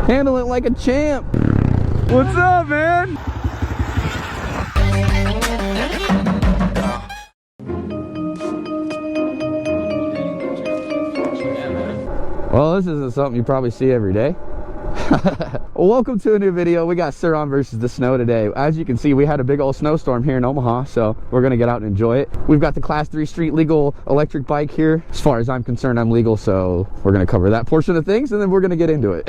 Handle it like a champ. What's up, man? Well, this isn't something you probably see every day. Welcome to a new video. We got Sur-Ron versus the snow today. As you can see, we had a big old snowstorm here in Omaha, so we're gonna get out and enjoy it. We've got the class 3 street legal electric bike here. As far as I'm concerned, I'm legal, so we're gonna cover that portion of things and then we're gonna get into it.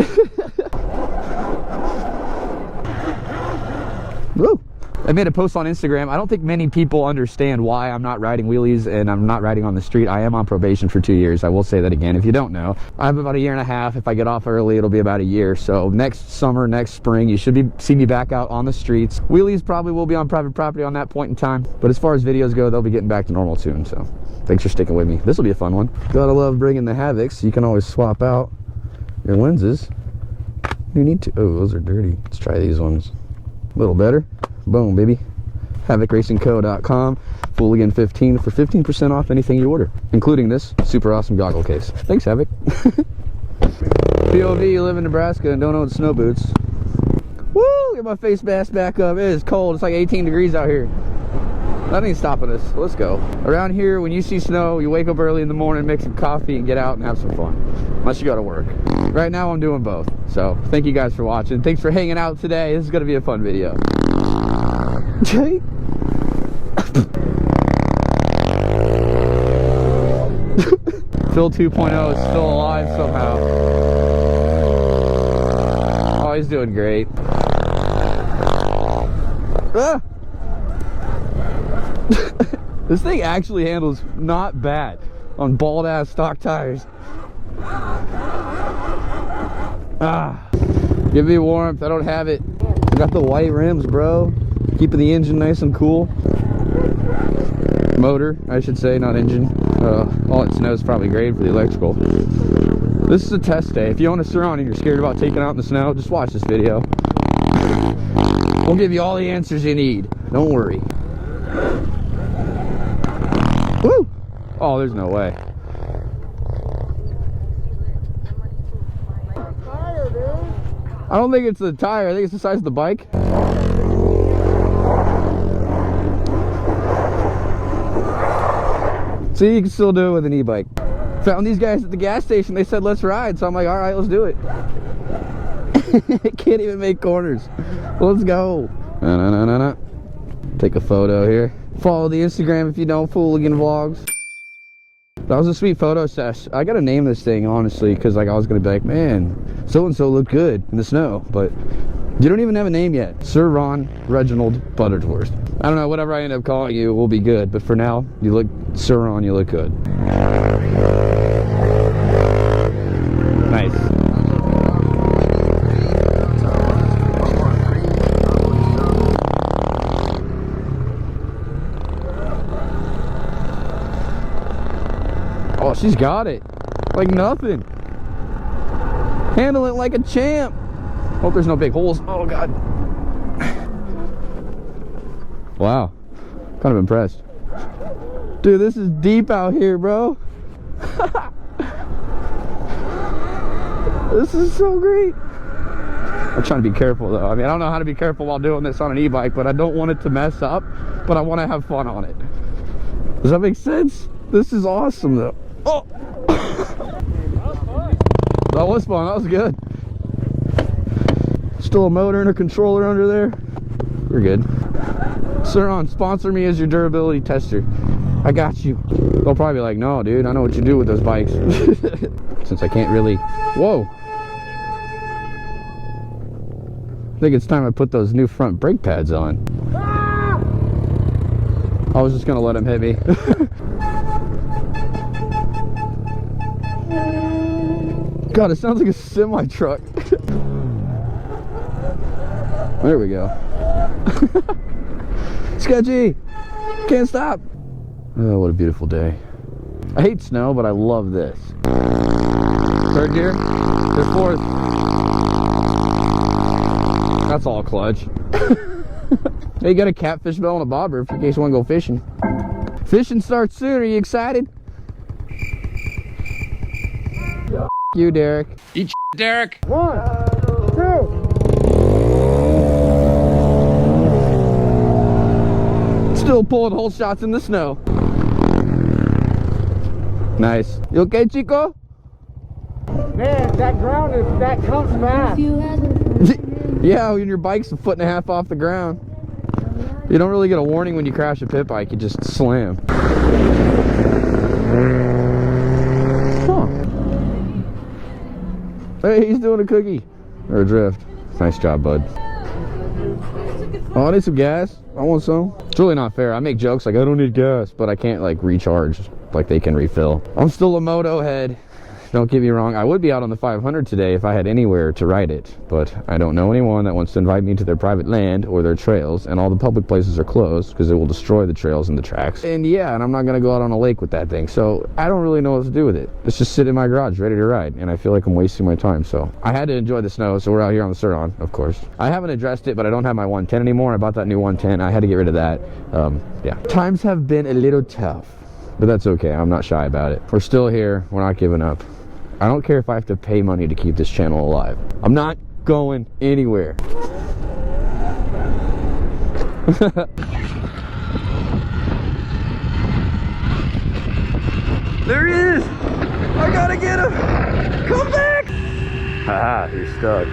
Woo! I made a post on Instagram. I don't think many people understand why I'm not riding wheelies and I'm not riding on the street. I am on probation for 2 years. I will say that again if you don't know. I have about a year and a half. If I get off early, it'll be about a year. So next summer, next spring, you should see me back out on the streets. Wheelies probably will be on private property on that point in time. But as far as videos go, they'll be getting back to normal soon. So thanks for sticking with me. This will be a fun one. Gotta love bringing the Havocs. You can always swap out your lenses. You need to. Oh, those are dirty. Let's try these ones. A little better. Boom, baby. HavocRacingCo.com, Fooligan15 for 15% off anything you order, including this super awesome goggle case. Thanks, Havoc. POV, you live in Nebraska and don't own snow boots. Woo! Get my face mask back up. It is cold. It's like 18 degrees out here. Nothing's stopping us. Let's go. Around here, when you see snow, you wake up early in the morning, make some coffee, and get out and have some fun. Unless you go to work. Right now, I'm doing both. So, thank you guys for watching. Thanks for hanging out today. This is going to be a fun video. Phil 2.0 is still alive somehow. Oh, he's doing great. Ah! This thing actually handles not bad on bald ass stock tires. Ah, give me warmth. I don't have it. I got the white rims, bro. Keeping the engine nice and cool. Motor, I should say, not engine. All it snows is probably great for the electrical. This is a test day. If you own a Sur-Ron and you're scared about taking out in the snow, just watch this video. We'll give you all the answers you need. Don't worry. Woo! Oh, there's no way. I don't think it's the tire. I think it's the size of the bike. See, you can still do it with an e-bike. Found these guys at the gas station. They said, let's ride. So I'm like, all right, let's do it. Can't even make corners. Let's go. Take a photo here. Follow the Instagram if you don't, Fooligan Vlogs. That was a sweet photo sesh. I gotta name this thing, honestly, because like I was gonna be like, man, so-and-so looked good in the snow, but you don't even have a name yet. Sur-Ron Reginald Buttersworth. I don't know, whatever I end up calling you will be good, but for now, you look, Sur-Ron, you look good. Nice. Oh, she's got it. Like nothing. Handle it like a champ. Hope there's no big holes. Oh, God. Wow. Kind of impressed. Dude, this is deep out here, bro. This is so great. I'm trying to be careful, though. I mean, I don't know how to be careful while doing this on an e-bike, but I don't want it to mess up, but I want to have fun on it. Does that make sense? This is awesome, though. Oh! That was fun. That was good. Still a motor and a controller under there. We're good. Sur-Ron, sponsor me as your durability tester. I got you. They'll probably be like, no, dude, I know what you do with those bikes. Since I can't really... Whoa! I think it's time I put those new front brake pads on. I was just gonna let him hit me. God, it sounds like a semi-truck. There we go. Sketchy! Can't stop! Oh, what a beautiful day. I hate snow, but I love this. Third gear? They're fourth. That's all clutch. Hey, you got a catfish bell and a bobber in case you want to go fishing. Fishing starts soon. Are you excited? You, Derek. Eat Derek. 1, Still pulling whole shots in the snow. Nice. You okay, Chico? Man, that ground that comes fast. Yeah, when your bike's a 1.5 feet off the ground. You don't really get a warning when you crash a pit bike, you just slam. Huh. Hey, he's doing a cookie. Or a drift. Nice job, bud. Oh, I need some gas. I want some. It's really not fair. I make jokes like I don't need gas, but I can't like recharge like they can refill. I'm still a moto head. Don't get me wrong, I would be out on the 500 today if I had anywhere to ride it, but I don't know anyone that wants to invite me to their private land or their trails, and all the public places are closed because it will destroy the trails and the tracks. And yeah, and I'm not gonna go out on a lake with that thing, so I don't really know what to do with it. Let's just sit in my garage ready to ride, and I feel like I'm wasting my time, so I had to enjoy the snow, so we're out here on the Sur-Ron, of course. I haven't addressed it, but I don't have my 110 anymore. I bought that new 110. I had to get rid of that. Yeah, times have been a little tough, but that's okay. I'm not shy about it. We're still here. We're not giving up. I don't care if I have to pay money to keep this channel alive. I'm not going anywhere. There he is! I gotta get him! Come back! Haha, you're stuck.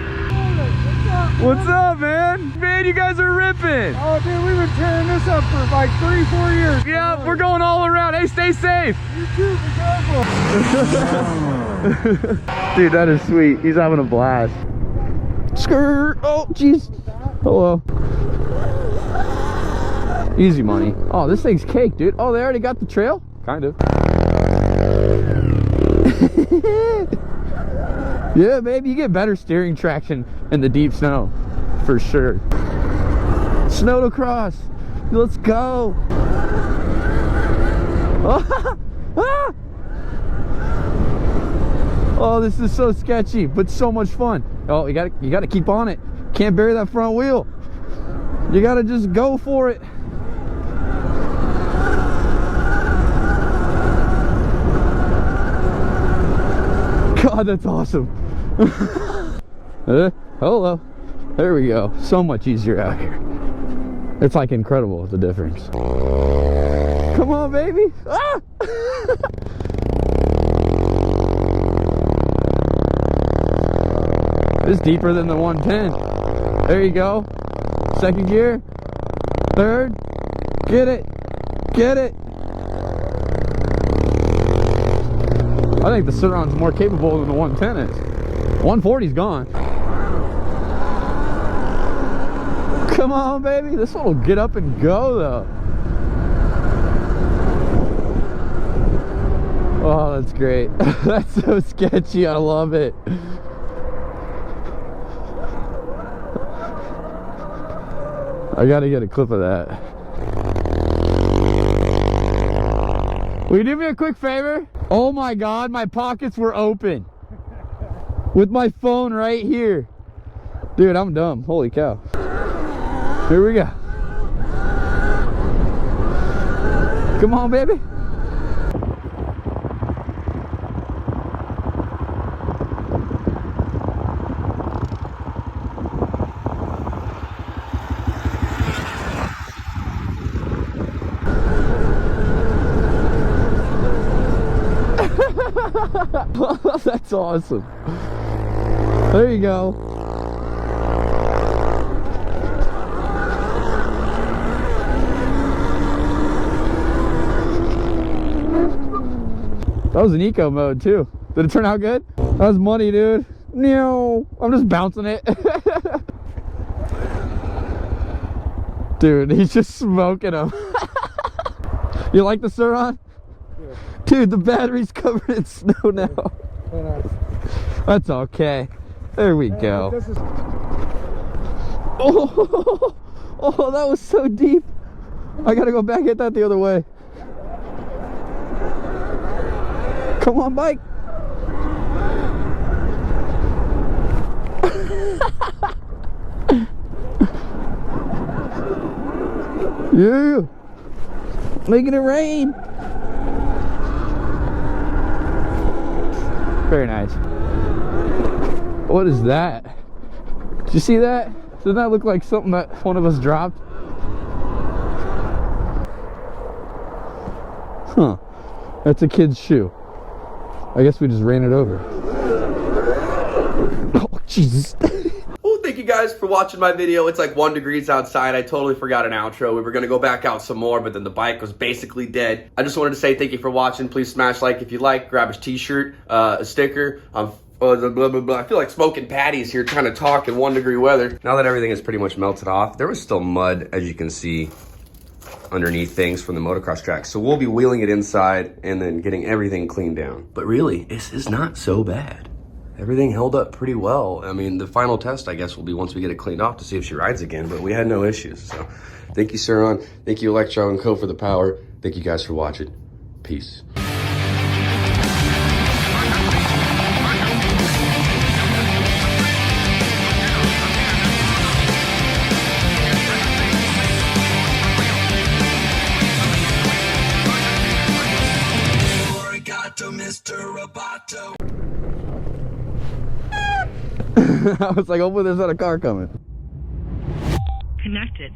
What's up, man? Man, you guys are ripping! Oh, dude, we've been tearing this up for like 3-4 years. Yeah, we're going all around. Hey, stay safe! You too, be careful. Dude, that is sweet. He's having a blast. Skirt! Oh, jeez. Hello. Easy money. Oh, this thing's cake, dude. Oh, they already got the trail? Kind of. Yeah, maybe you get better steering traction in the deep snow. For sure. Snowdocross. Let's go. Oh, this is so sketchy, but so much fun. Oh, you gotta keep on it. Can't bury that front wheel. You gotta just go for it. God, that's awesome. Hello. There we go. So much easier out here. It's like incredible, the difference. Come on, baby. Ah! It's deeper than the 110. There you go. Second gear. Third. Get it. Get it. I think the Sur-Ron's more capable than the 110 is. 140's gone. Come on, baby. This one will get up and go, though. Oh, that's great. That's so sketchy. I love it. I gotta get a clip of that. Will you do me a quick favor? Oh my God, my pockets were open. With my phone right here. Dude, I'm dumb. Holy cow. Here we go. Come on, baby. That's awesome. There you go. That was an eco mode too. Did it turn out good? That was money, dude. No, I'm just bouncing it. Dude, he's just smoking them. You like the Sur-Ron? Yeah. Dude, the battery's covered in snow now. That's okay. There we go. Oh, that was so deep. I gotta go back, hit that the other way. Come on, bike. Yeah. Making it rain. Very nice. What is that? Did you see that? Doesn't that look like something that one of us dropped? Huh. That's a kid's shoe. I guess we just ran it over. Oh, Jesus. Well, thank you guys for watching my video. It's like 1 degree outside. I totally forgot an outro. We were going to go back out some more, but then the bike was basically dead. I just wanted to say thank you for watching. Please smash like if you like. Grab a t-shirt, a sticker. Blah, blah, blah, blah. I feel like smoking patties here trying to talk in 1 degree weather. Now that everything is pretty much melted off, there was still mud, as you can see, underneath things from the motocross track. So we'll be wheeling it inside and then getting everything cleaned down. But really, this is not so bad. Everything held up pretty well. I mean, the final test, I guess, will be once we get it cleaned off to see if she rides again, but we had no issues. So thank you, Sur-Ron. Thank you, Electro & Co. for the power. Thank you guys for watching. Peace. I was like, hopefully there's not a car coming. Connected.